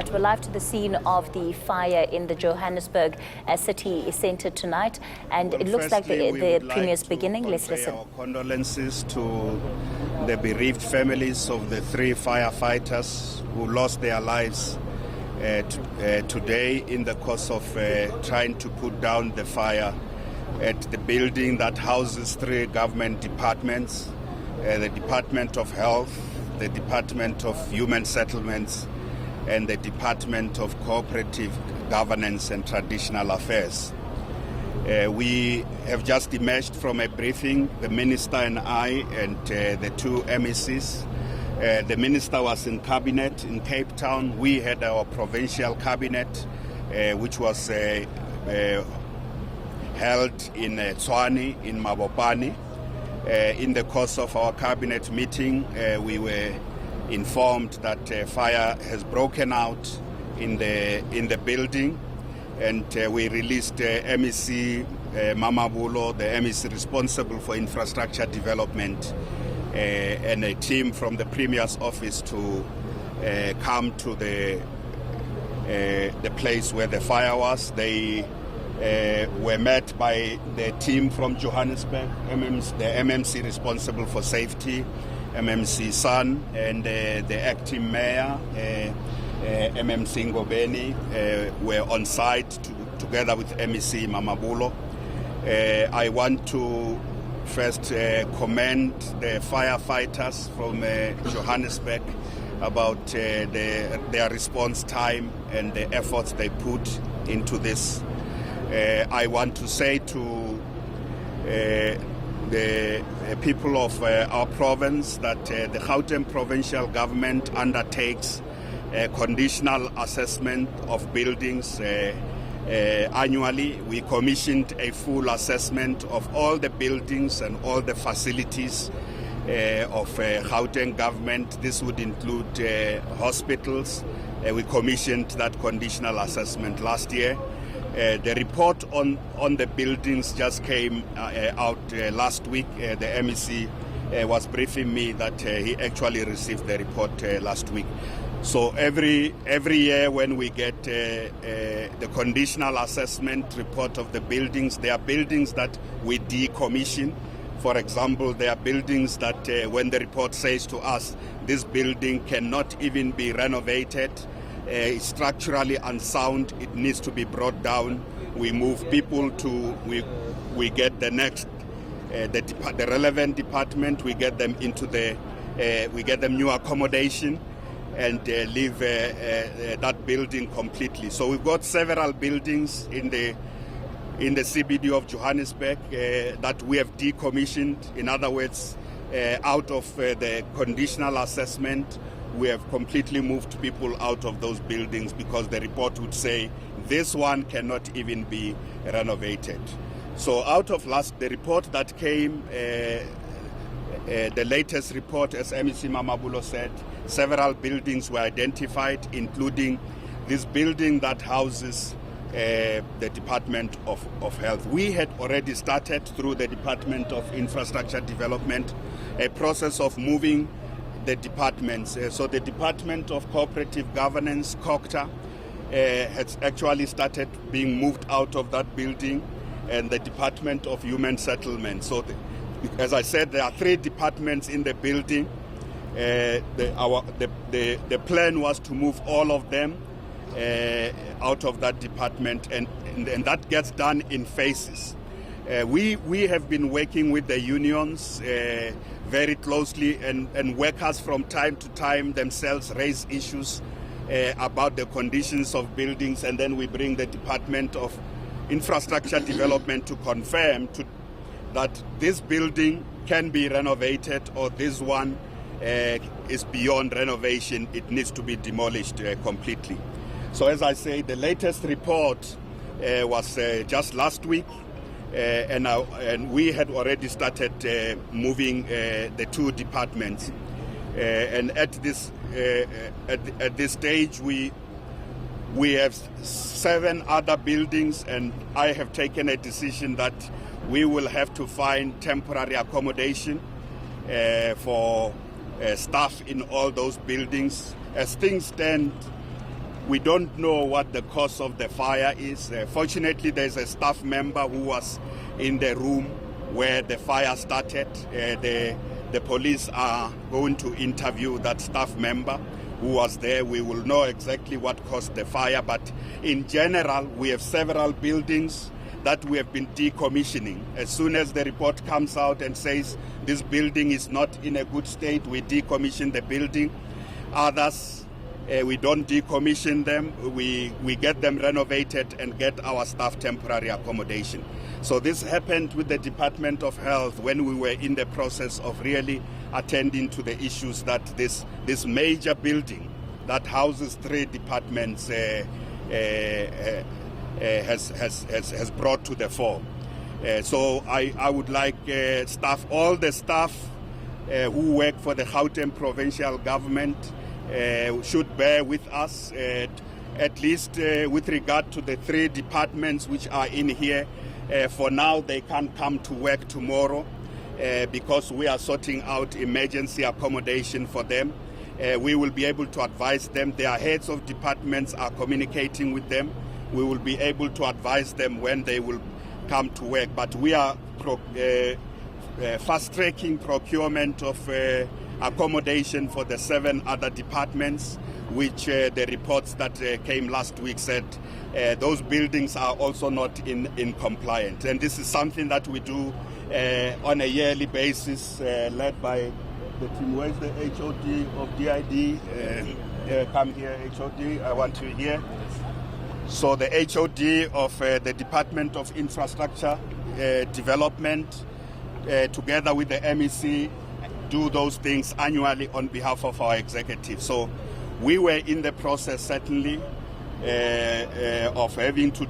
right, we're live to the scene of the fire in the Johannesburg city centre tonight, and it looks like the premier's beginning. Let's listen. Our condolences to the bereaved families of the 3 firefighters who lost their lives today in the course of trying to put down the fire at the building that houses 3 government departments, the Department of Health, the Department of Human Settlements, and the Department of Cooperative Governance and Traditional Affairs. We have just emerged from a briefing, the Minister and I and the 2 MECs. The Minister was in Cabinet in Cape Town. We had our provincial Cabinet, which was held in Tshwane, in Mabopane. In the course of our Cabinet meeting, we were informed that fire has broken out in the building, and we released MEC Mamabulo, the MEC responsible for infrastructure development, and a team from the Premier's office to come to the place where the fire was. They were met by the team from Johannesburg, the MMC responsible for safety, MMC San, and the acting mayor, MMC Ngobeni, were on site together with MEC Mamabulo. I want to first commend the firefighters from Johannesburg about their response time and the efforts they put into this. I want to say to the people of our province that the Gauteng provincial government undertakes a conditional assessment of buildings annually. We commissioned a full assessment of all the buildings and all the facilities of Gauteng government. This would include hospitals. We commissioned that conditional assessment last year. The report on the buildings just came out last week. The MEC was briefing me that he actually received the report last week. So every year when we get the conditional assessment report of the buildings, there are buildings that we decommission. For example, there are buildings that when the report says to us, this building cannot even be renovated, structurally unsound, it needs to be brought down. We move people to, we get the next, the relevant department, we get them into we get them new accommodation and leave that building completely. So we've got several buildings in the CBD of Johannesburg that we have decommissioned. In other words, out of the conditional assessment, we have completely moved people out of those buildings because the report would say this one cannot even be renovated. So out of the report that came, the latest report, as MEC Mamabulo said, several buildings were identified, including this building that houses the Department of Health. We had already started through the Department of Infrastructure Development a process of moving the departments. So the Department of Cooperative Governance, COCTA, has actually started being moved out of that building, and the Department of Human Settlement. So as I said, there are 3 departments in the building. The plan was to move all of them out of that department, and that gets done in phases. We have been working with the unions very closely, and workers from time to time themselves raise issues about the conditions of buildings, and then we bring the Department of Infrastructure Development to confirm that this building can be renovated, or this one is beyond renovation, it needs to be demolished completely. So as I say, the latest report was just last week, and we had already started moving the 2 departments. And at this stage, we have 7 other buildings, and I have taken a decision that we will have to find temporary accommodation for staff in all those buildings. As things stand, We don't know what the cause of the fire is. Fortunately, there's a staff member who was in the room where the fire started. The police are going to interview that staff member who was there. We will know exactly what caused the fire, but in general, we have several buildings that we have been decommissioning. As soon as the report comes out and says this building is not in a good state, we decommission the building. Others, we don't decommission them. We get them renovated and get our staff temporary accommodation. So this happened with the Department of Health when we were in the process of really attending to the issues that this major building that houses 3 departments has brought to the fore. So I would like all the staff who work for the Gauteng provincial government should bear with us, at least with regard to the 3 departments which are in here. For now, they can't come to work tomorrow because we are sorting out emergency accommodation for them. We will be able to advise them. Their heads of departments are communicating with them. We will be able to advise them when they will come to work. But we are fast-tracking procurement of accommodation for the 7 other departments, which the reports that came last week said those buildings are also not in compliance. And this is something that we do on a yearly basis, led by the team. Where's the HOD of DID? Come here, HOD, I want you here. So the HOD of the Department of Infrastructure Development, together with the MEC, do those things annually on behalf of our executive. So we were in the process, certainly, of having to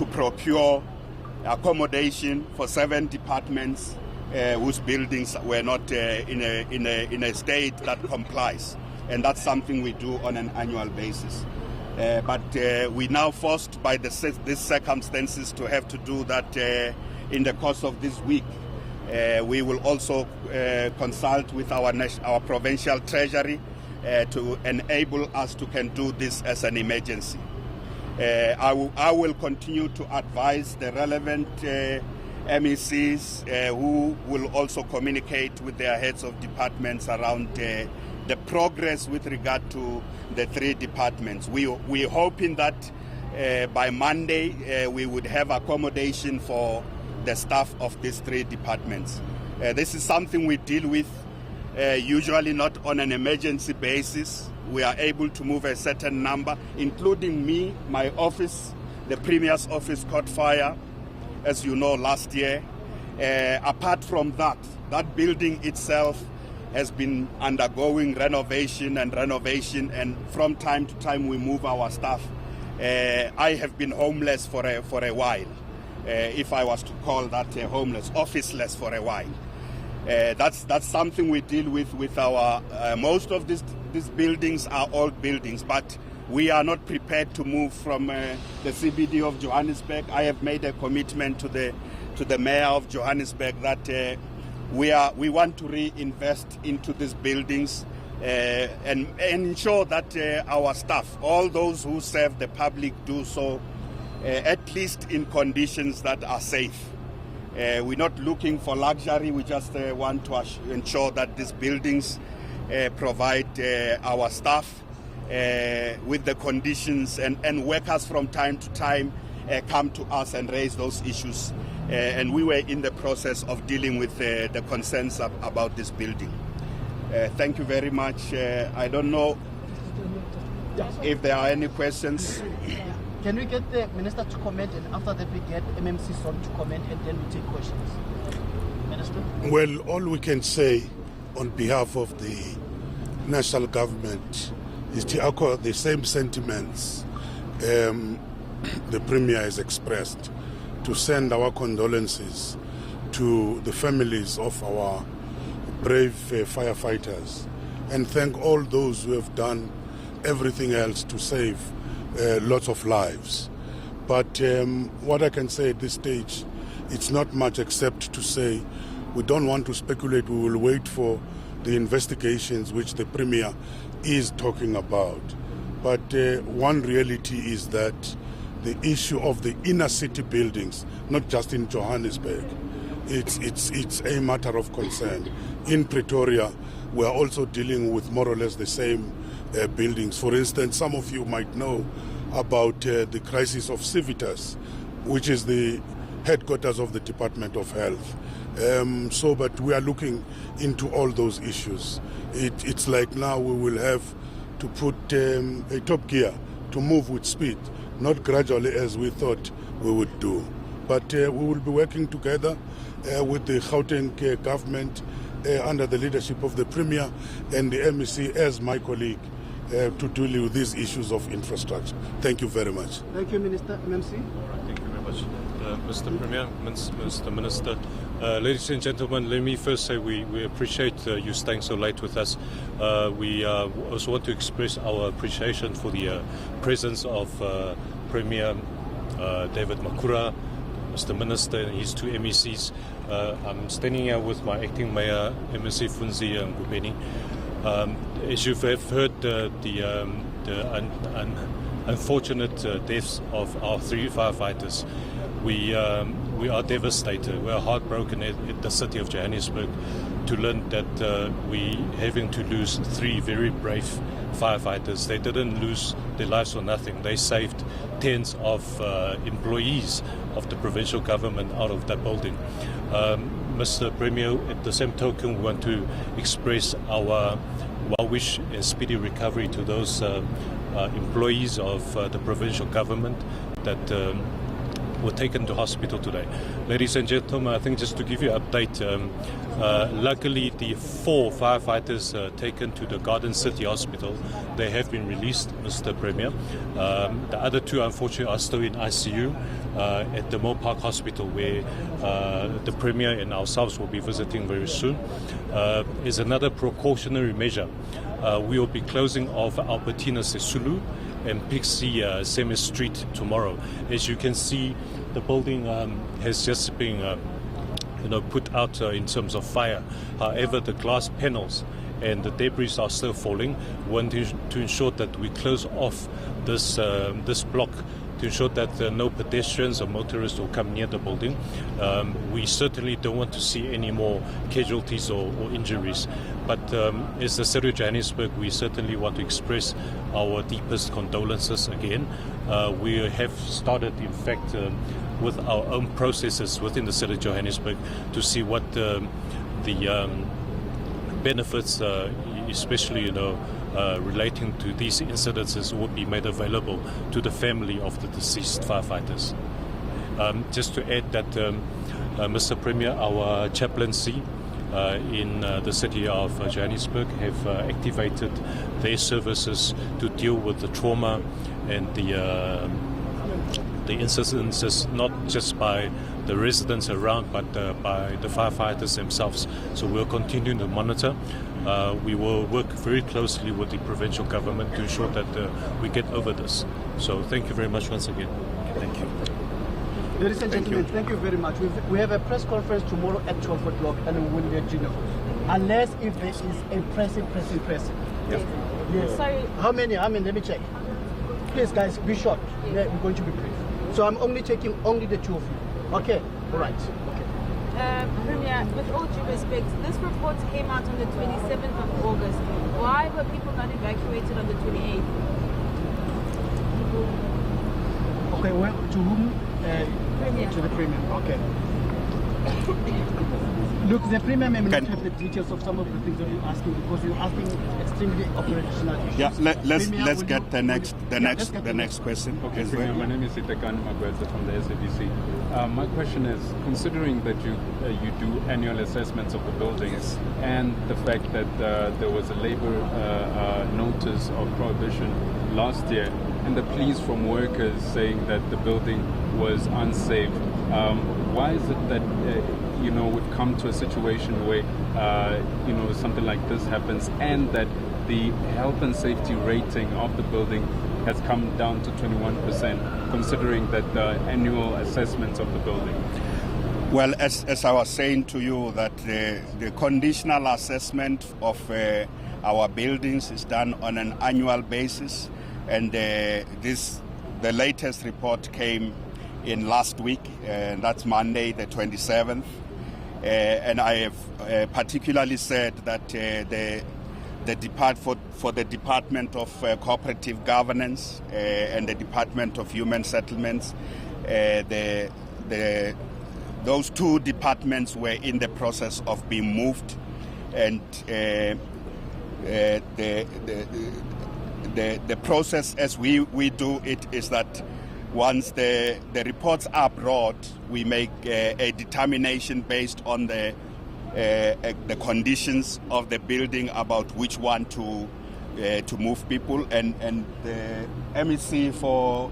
procure accommodation for 7 departments whose buildings were not in a state that complies. And that's something we do on an annual basis. But we're now forced by these circumstances to have to do that in the course of this week. We will also consult with our provincial treasury to enable us to can do this as an emergency. I will continue to advise the relevant MECs who will also communicate with their heads of departments around the progress with regard to the 3 departments. We're hoping that by Monday we would have accommodation for the staff of these 3 departments. This is something we deal with usually not on an emergency basis. We are able to move a certain number, including me, my office. The Premier's office caught fire, as you know, last year. Apart from that, that building itself has been undergoing renovation, and from time to time we move our staff. I have been homeless for a while, if I was to call that homeless, officeless for a while. That's something we deal with our most of these buildings are old buildings, but we are not prepared to move from the CBD of Johannesburg. I have made a commitment to the mayor of Johannesburg that we want to reinvest into these buildings and ensure that our staff, all those who serve the public, do so at least in conditions that are safe. We're not looking for luxury. We just want to ensure that these buildings provide our staff with the conditions, and workers from time to time come to us and raise those issues. And we were in the process of dealing with the concerns about this building. Thank you very much. I don't know if there are any questions. Can we get the Minister to comment, and after that we get MMC Son to comment, and then we take questions? Minister? Well, all we can say on behalf of the national government is to echo the same sentiments the Premier has expressed, to send our condolences to the families of our brave firefighters, and thank all those who have done everything else to save lots of lives. But what I can say at this stage, it's not much except to say we don't want to speculate. We will wait for the investigations which the Premier is talking about. But one reality is that the issue of the inner city buildings, not just in Johannesburg, it's a matter of concern. In Pretoria, we are also dealing with more or less the same buildings. For instance, some of you might know about the crisis of Civitas, which is the headquarters of the Department of Health. But we are looking into all those issues. It's like now we will have to put a top gear to move with speed, not gradually as we thought we would do. But we will be working together with the Gauteng government under the leadership of the Premier and the MEC as my colleague to deal with these issues of infrastructure. Thank you very much. Thank you, Minister. MMC. Thank you very much. Mr. Premier, Mr. Minister, ladies and gentlemen, let me first say we appreciate you staying so late with us. We also want to express our appreciation for the presence of Premier David Makhura, Mr. Minister and his two MECs. I'm standing here with my acting mayor, MEC Funzi Ngubeni. As you have heard, the unfortunate deaths of our 3 firefighters, we are devastated. We are heartbroken at the city of Johannesburg to learn that we having to lose 3 very brave firefighters. They didn't lose their lives for nothing. They saved tens of employees of the provincial government out of that building. Mr. Premier, at the same token, we want to express our wish and speedy recovery to those employees of the provincial government that were taken to hospital today. Ladies and gentlemen, I think just to give you an update, luckily the 4 firefighters taken to the Garden City Hospital, they have been released, Mr. Premier. The other 2, unfortunately, are still in ICU at the Moore Park Hospital, where the Premier and ourselves will be visiting very soon. As another precautionary measure, we will be closing off Albertina Sisulu and Pixie Seme Street tomorrow. As you can see, the building has just been put out in terms of fire. However, the glass panels and the debris are still falling. We want to ensure that we close off this block to ensure that no pedestrians or motorists will come near the building. We certainly don't want to see any more casualties or injuries. But as the City of Johannesburg, we certainly want to express our deepest condolences again. We have started, in fact, with our own processes within the City of Johannesburg to see what the benefits, especially relating to these incidences, would be made available to the family of the deceased firefighters. Just to add that, Mr. Premier, our chaplaincy in the city of Johannesburg have activated their services to deal with the trauma and the incidences, not just by the residents around, but by the firefighters themselves. So we'll continue to monitor. We will work very closely with the provincial government to ensure that we get over this. So thank you very much once again. Thank you. Ladies and gentlemen, thank you very much. We have a press conference tomorrow at 12 o'clock, and we will let you know. Unless if there is a pressing. Yes. Yes. Sorry. How many? Let me check. Please, guys, be short. We're going to be brief. So I'm only taking only the 2 of you. Okay? All right. Okay. Premier, with all due respect, this report came out on the 27th of August. Why were people not evacuated on the 28th? Okay, well, to whom? Premier. To the Premier. Okay. Look, the Premier may not have the details of some of the things that you're asking, because you're asking extremely operational issues. Yeah, let's Premier, get the next question. Okay, Premier, my name is Itakani Magweza from the SABC. My question is, considering that you do annual assessments of the buildings and the fact that there was a labor notice of prohibition last year, and the pleas from workers saying that the building was unsafe, why is it that we've come to a situation where something like this happens, and that the health and safety rating of the building has come down to 21%, considering that the annual assessments of the building? Well, as I was saying to you, that the conditional assessment of our buildings is done on an annual basis. and the latest report came in last week, and that's Monday, the 27th. And I have particularly said that for the Department of Cooperative Governance and the Department of Human Settlements, those two departments were in the process of being moved, and the process as we do it is that once the reports are brought, we make a determination based on the conditions of the building about which one to move people, and the MEC for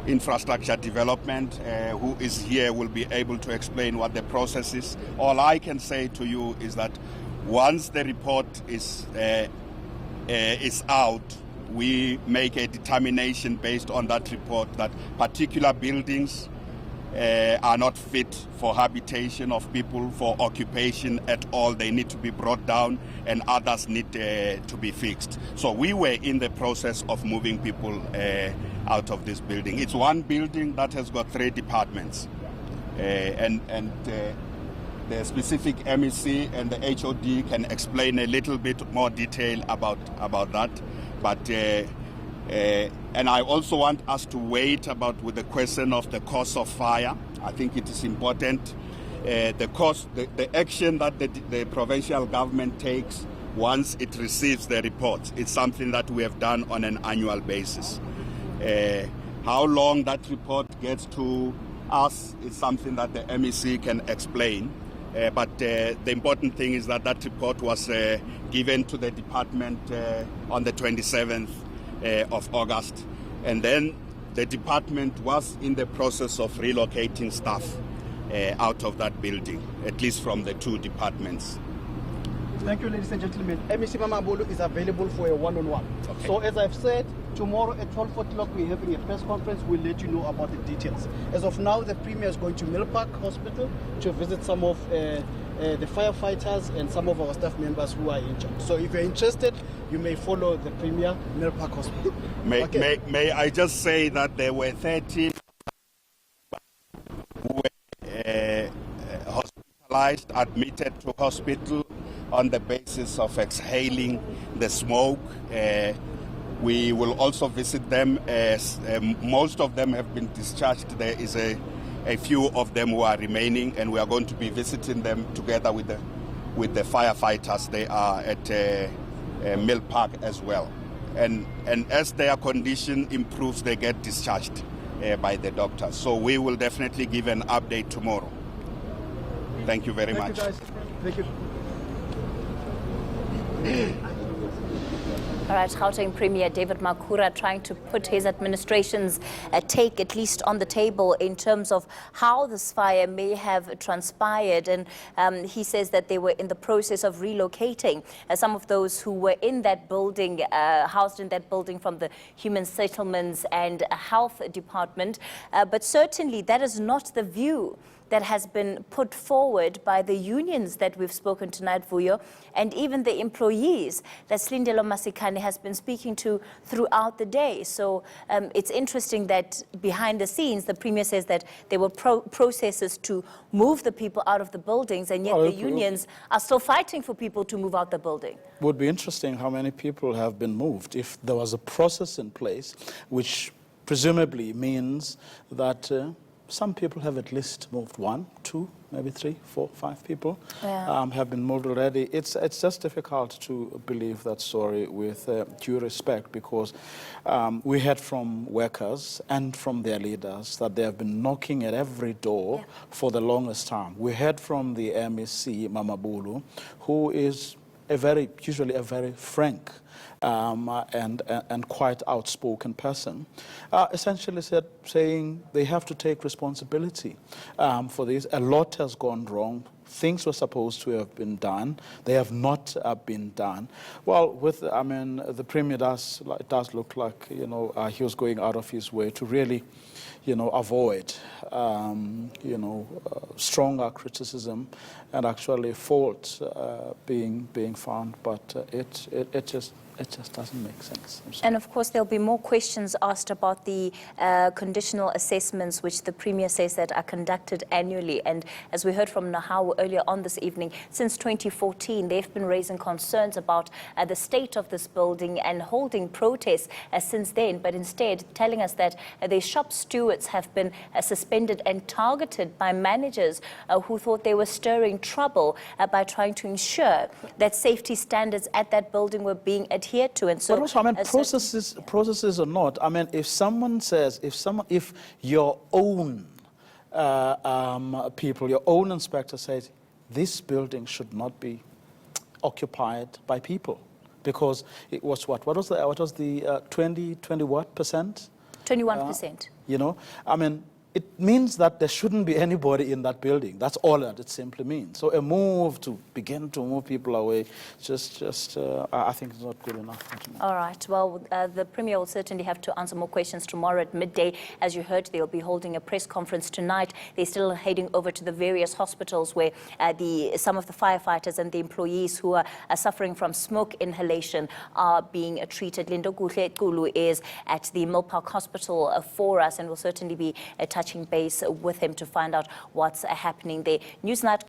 Infrastructure Development, who is here, will be able to explain what the process is. All I can say to you is that once the report is out, we make a determination based on that report that particular buildings are not fit for habitation of people, for occupation at all. They need to be brought down, and others need to be fixed. So we were in the process of moving people out of this building. It's one building that has got 3 departments, and the specific MEC and the HOD can explain a little bit more detail about that. But and I also want us to wait with the question of the cause of fire. I think it is important. The action that the provincial government takes once it receives the reports, it's something that we have done on an annual basis. How long that report gets to us is something that the MEC can explain. But the important thing is that report was given to the department on the 27th of August. And then the department was in the process of relocating staff out of that building, at least from the 2 departments. Thank you, ladies and gentlemen. MEC Mamabolo is available for a one-on-one. Okay. So as I've said, tomorrow at 12 o'clock we're having a press conference. We'll let you know about the details. As of now, the Premier is going to Mill Park Hospital to visit some of the firefighters and some of our staff members who are injured. So if you're interested, you may follow the Premier Mill Park Hospital. May I just say that there were 13 who were hospitalized, admitted to hospital on the basis of exhaling the smoke. We will also visit them, as most of them have been discharged. There is a few of them who are remaining, and we are going to be visiting them together with the firefighters. They are at Mill Park as well. And as their condition improves, they get discharged by the doctor. So we will definitely give an update tomorrow. Thank you very much. Thank you, guys. Thank you. All right, Gauteng Premier David Makhura trying to put his administration's take at least on the table in terms of how this fire may have transpired. And he says that they were in the process of relocating some of those who were in that building, housed in that building from the Human Settlements and Health Department. But certainly that is not the view that has been put forward by the unions that we've spoken tonight, Vuyo, and even the employees that Slindelo Masikane has been speaking to throughout the day. So it's interesting that behind the scenes, the Premier says that there were processes to move the people out of the buildings, and yet the unions are still fighting for people to move out the building. Would be interesting how many people have been moved if there was a process in place, which presumably means that some people have at least moved 1, 2, maybe 3, 4, 5 people have been moved already. It's just difficult to believe that story with due respect, because we heard from workers and from their leaders that they have been knocking at every door for the longest time. We heard from the MEC, Mamabolo, who is usually a very frank and quite outspoken person, essentially saying they have to take responsibility for this. A lot has gone wrong. Things were supposed to have been done. They have not been done. Well, the Premier does look like, he was going out of his way to really, avoid, stronger criticism and actually fault being found. But it just It just doesn't make sense. I'm sorry. And of course, there'll be more questions asked about the conditional assessments, which the Premier says that are conducted annually. And as we heard from Nahau earlier on this evening, since 2014, they've been raising concerns about the state of this building and holding protests since then, but instead telling us that their shop stewards have been suspended and targeted by managers who thought they were stirring trouble by trying to ensure that safety standards at that building were being adhered to. And so, but also, I mean, processes or not, I mean, if someone says, if your own people, your own inspector says, this building should not be occupied by people, because it was what was the 20 what percent? 21%. You know, I mean, it means that there shouldn't be anybody in that building. That's all that it simply means. So a move to begin to move people away, I think it's not good enough. All right. Well, the Premier will certainly have to answer more questions tomorrow at midday. As you heard, they'll be holding a press conference tonight. They're still heading over to the various hospitals where some of the firefighters and the employees who are suffering from smoke inhalation are being treated. Lindo Kulu is at the Mill Park Hospital for us, and will certainly be touching base with him to find out what's happening there. Newsnight